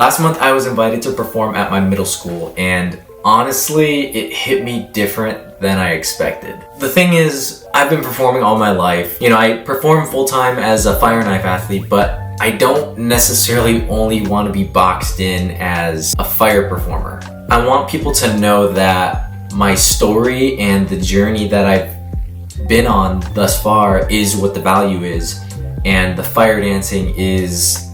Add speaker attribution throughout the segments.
Speaker 1: Last month I was invited to perform at my middle school, and honestly, it hit me different than I expected. The thing is, I've been performing all my life. I perform full-time as a fire knife athlete, but I don't necessarily only want to be boxed in as a fire performer. I want people to know that my story and the journey that I've been on thus far is what the value is, and the fire dancing is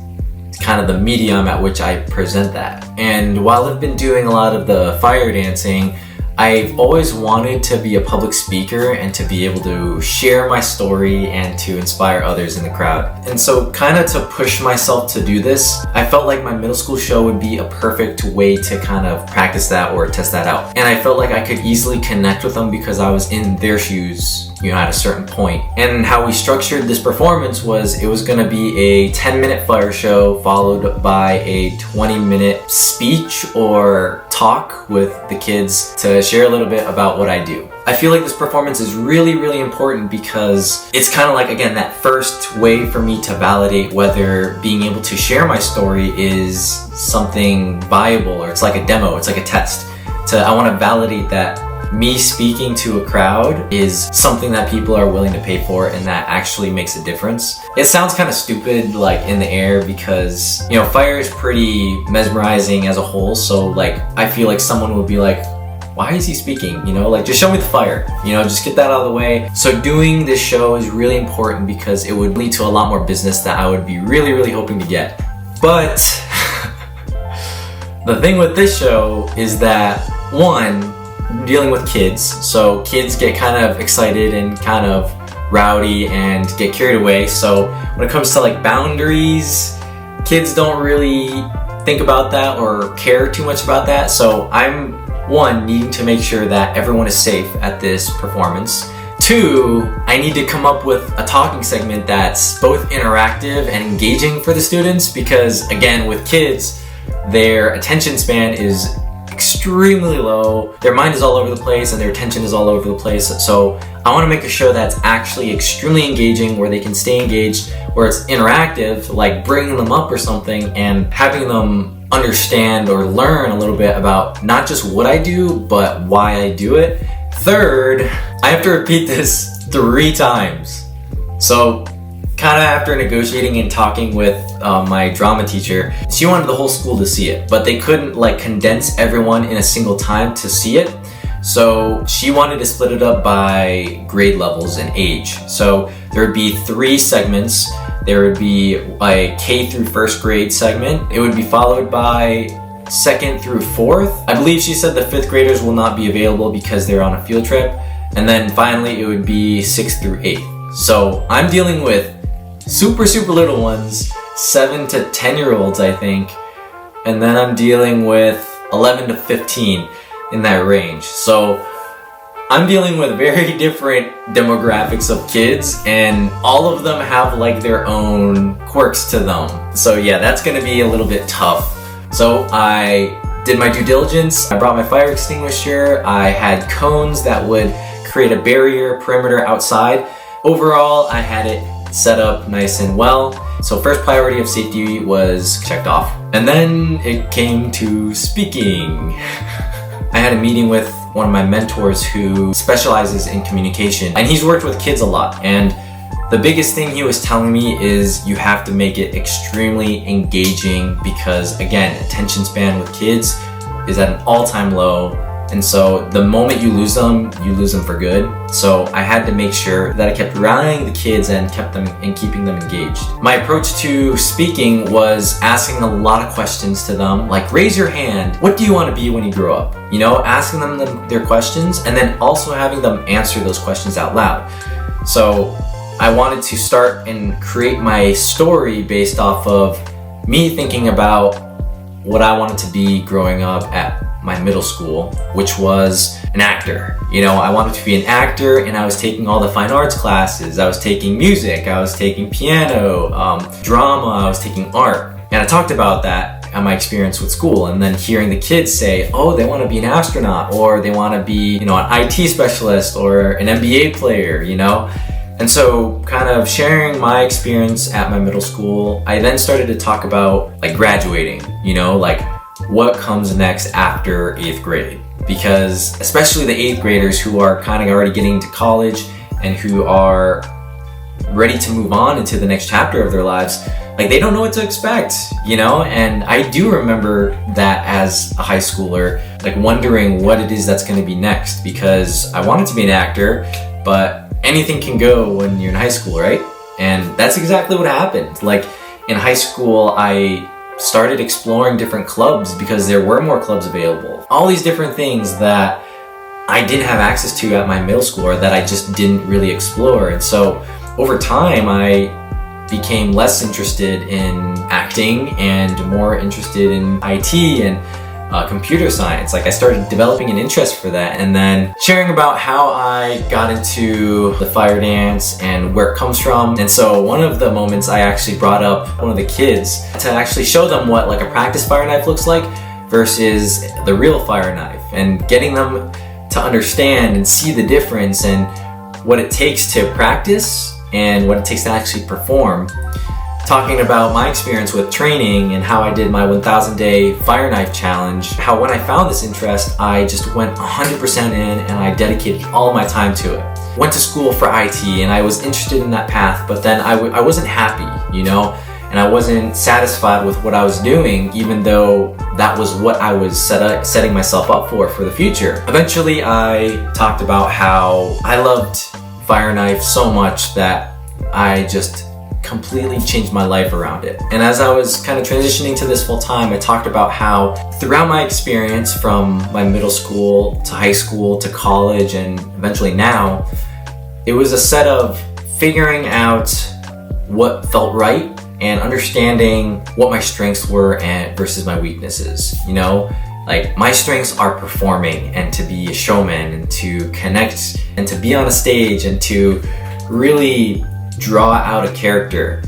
Speaker 1: kind of the medium at which I present that. And while I've been doing a lot of the fire dancing, I've always wanted to be a public speaker and to be able to share my story and to inspire others in the crowd. And so kind of to push myself to do this, I felt like my middle school show would be a perfect way to kind of practice that or test that out. And I felt like I could easily connect with them because I was in their shoes, at a certain point. And how we structured this performance was it was going to be a 10-minute fire show followed by a 20-minute speech or talk with the kids to share a little bit about what I do. I feel like this performance is really, really important because it's kind of like, again, that first way for me to validate whether being able to share my story is something viable, or it's like a demo, it's like a test. I want to validate that me speaking to a crowd is something that people are willing to pay for and that actually makes a difference. It sounds kind of stupid like in the air because, fire is pretty mesmerizing as a whole. So I feel like someone would be like, why is he speaking? Just show me the fire, just get that out of the way. So doing this show is really important because it would lead to a lot more business that I would be really, really hoping to get. But the thing with this show is that, one, dealing with kids, so kids get kind of excited and kind of rowdy and get carried away. So when it comes to boundaries, kids don't really think about that or care too much about that. So I'm, one, needing to make sure that everyone is safe at this performance. Two, I need to come up with a talking segment that's both interactive and engaging for the students because, again, with kids, their attention span is extremely low. Their mind is all over the place and their attention is all over the place. So I want to make a show that's actually extremely engaging, where they can stay engaged, where it's interactive, like bringing them up or something and having them understand or learn a little bit about not just what I do, but why I do it. Third, I have to repeat this 3 times. So kind of after negotiating and talking with my drama teacher, she wanted the whole school to see it, but they couldn't condense everyone in a single time to see it. So she wanted to split it up by grade levels and age. So there would be 3 segments. There would be a K through 1st grade segment. It would be followed by 2nd through 4th. I believe she said the 5th graders will not be available because they're on a field trip. And then finally it would be 6th through 8th. So I'm dealing with super little ones, 7 to 10-year-olds, I think. And then I'm dealing with 11 to 15 in that range. So I'm dealing with very different demographics of kids, and all of them have their own quirks to them. So yeah, that's gonna be a little bit tough. So I did my due diligence. I brought my fire extinguisher. I had cones that would create a barrier perimeter outside. Overall, I had it set up nice and well. So first priority of safety was checked off. And then it came to speaking. I had a meeting with one of my mentors who specializes in communication, and he's worked with kids a lot. And the biggest thing he was telling me is you have to make it extremely engaging because, again, attention span with kids is at an all-time low. And so the moment you lose them for good. So I had to make sure that I kept rallying the kids and keeping them engaged. My approach to speaking was asking a lot of questions to them, like raise your hand. What do you want to be when you grow up? Asking them their questions and then also having them answer those questions out loud. So I wanted to start and create my story based off of me thinking about what I wanted to be growing up at my middle school, which was an actor. I wanted to be an actor, and I was taking all the fine arts classes. I was taking music, I was taking piano, drama, I was taking art. And I talked about that and my experience with school, and then hearing the kids say, oh, they want to be an astronaut, or they want to be, an IT specialist or an NBA player, And so, kind of sharing my experience at my middle school, I then started to talk about like graduating, like what comes next after 8th grade. Because especially the 8th graders who are kind of already getting into college and who are ready to move on into the next chapter of their lives, like they don't know what to expect, And I do remember that as a high schooler, like wondering what it is that's going to be next, because I wanted to be an actor, but anything can go when you're in high school, right? And that's exactly what happened. Like in high school, I started exploring different clubs because there were more clubs available. All these different things that I didn't have access to at my middle school, or that I just didn't really explore. And so over time, I became less interested in acting and more interested in IT and computer science. Like I started developing an interest for that, and then sharing about how I got into the fire dance and where it comes from. And so one of the moments I actually brought up one of the kids to actually show them what like a practice fire knife looks like versus the real fire knife, and getting them to understand and see the difference and what it takes to practice and what it takes to actually perform. Talking about my experience with training and how I did my 1,000 day fire knife challenge, how when I found this interest, I just went 100% in and I dedicated all of my time to it. Went to school for IT and I was interested in that path, but then I wasn't happy, and I wasn't satisfied with what I was doing, even though that was what I was setting myself up for the future. Eventually, I talked about how I loved fire knife so much that I just completely changed my life around it. And as I was kind of transitioning to this full time, I talked about how throughout my experience from my middle school to high school to college and eventually now, it was a set of figuring out what felt right and understanding what my strengths were and versus my weaknesses. Like my strengths are performing and to be a showman and to connect and to be on a stage and to really draw out a character.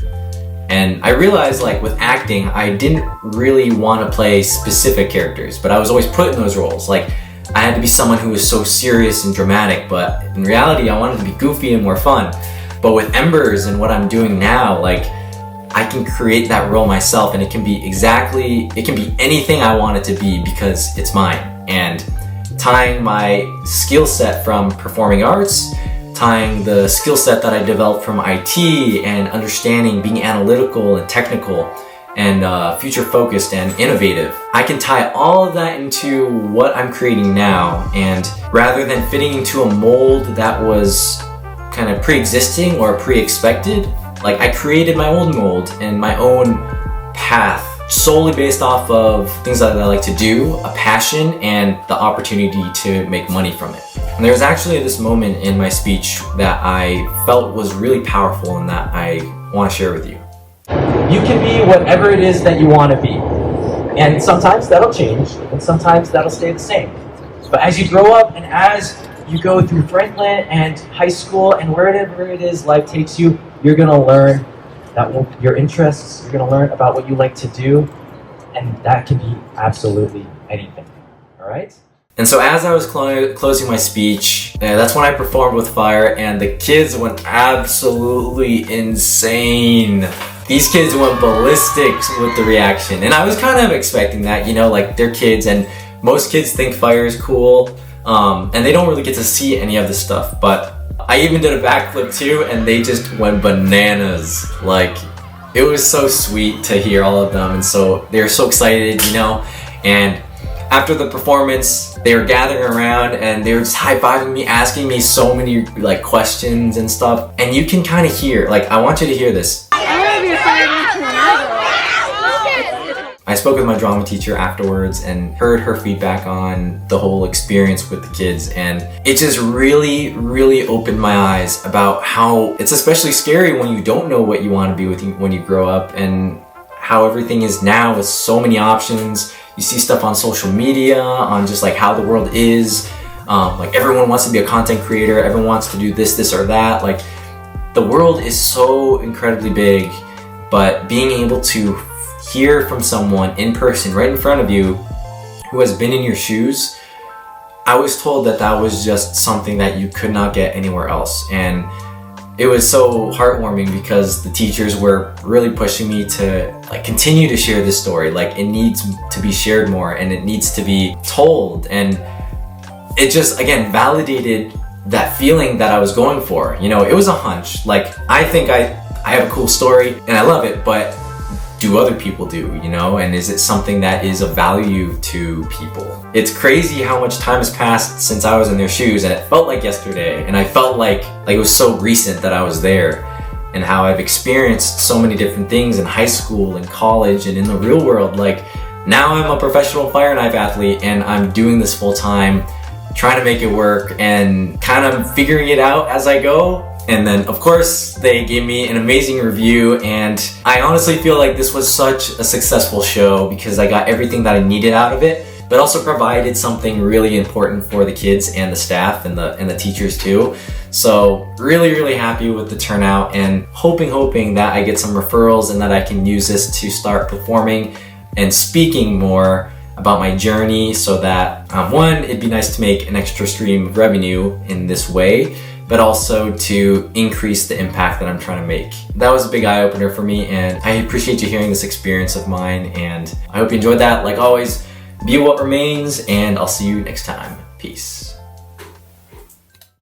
Speaker 1: And I realized like with acting, I didn't really want to play specific characters, but I was always put in those roles. Like I had to be someone who was so serious and dramatic, but in reality, I wanted to be goofy and more fun. But with Embers and what I'm doing now, like I can create that role myself, and it can be anything I want it to be because it's mine. And tying my skill set from performing arts, tying the skill set that I developed from IT and understanding being analytical and technical and future focused and innovative. I can tie all of that into what I'm creating now, and rather than fitting into a mold that was kind of pre-existing or pre-expected, like I created my own mold and my own path solely based off of things that I like to do, a passion, and the opportunity to make money from it. And there was actually this moment in my speech that I felt was really powerful and that I want to share with you. You can be whatever it is that you want to be. And sometimes that'll change, and sometimes that'll stay the same. But as you grow up and as you go through Franklin and high school and wherever it is life takes you, you're going to learn your interests, you're going to learn about what you like to do, and that can be absolutely anything. All right? And so as I was closing my speech, that's when I performed with fire, and the kids went absolutely insane. These kids went ballistic with the reaction, and I was kind of expecting that, like they're kids, and most kids think fire is cool, and they don't really get to see any of this stuff, but I even did a backflip too, and they just went bananas. Like, it was so sweet to hear all of them, and so they were so excited, and after the performance, they were gathering around and they were just high-fiving me, asking me so many like questions and stuff, and you can kind of hear, like, I want you to hear this. I spoke with my drama teacher afterwards and heard her feedback on the whole experience with the kids, and it just really, really opened my eyes about how it's especially scary when you don't know what you want to be when you grow up, and how everything is now with so many options. You see stuff on social media, on just like how the world is. Like everyone wants to be a content creator, everyone wants to do this or that. Like the world is so incredibly big, but being able to hear from someone in person right in front of you who has been in your shoes, I was told that was just something that you could not get anywhere else. And it was so heartwarming because the teachers were really pushing me to like continue to share this story. Like it needs to be shared more and it needs to be told. And it just, again, validated that feeling that I was going for. You know, it was a hunch. Like, I think I have a cool story and I love it, but do other people do, you know? And is it something that is of value to people? It's crazy how much time has passed since I was in their shoes, and it felt like yesterday. And I felt like it was so recent that I was there, and how I've experienced so many different things in high school and college and in the real world. Like, now I'm a professional fire knife athlete and I'm doing this full time, trying to make it work and kind of figuring it out as I go. And then, of course, they gave me an amazing review, and I honestly feel like this was such a successful show because I got everything that I needed out of it, but also provided something really important for the kids and the staff and the teachers too. So really, really happy with the turnout, and hoping that I get some referrals and that I can use this to start performing and speaking more about my journey, so that one, it'd be nice to make an extra stream of revenue in this way, but also to increase the impact that I'm trying to make. That was a big eye-opener for me, and I appreciate you hearing this experience of mine, and I hope you enjoyed that. Like always, be what remains, and I'll see you next time. Peace.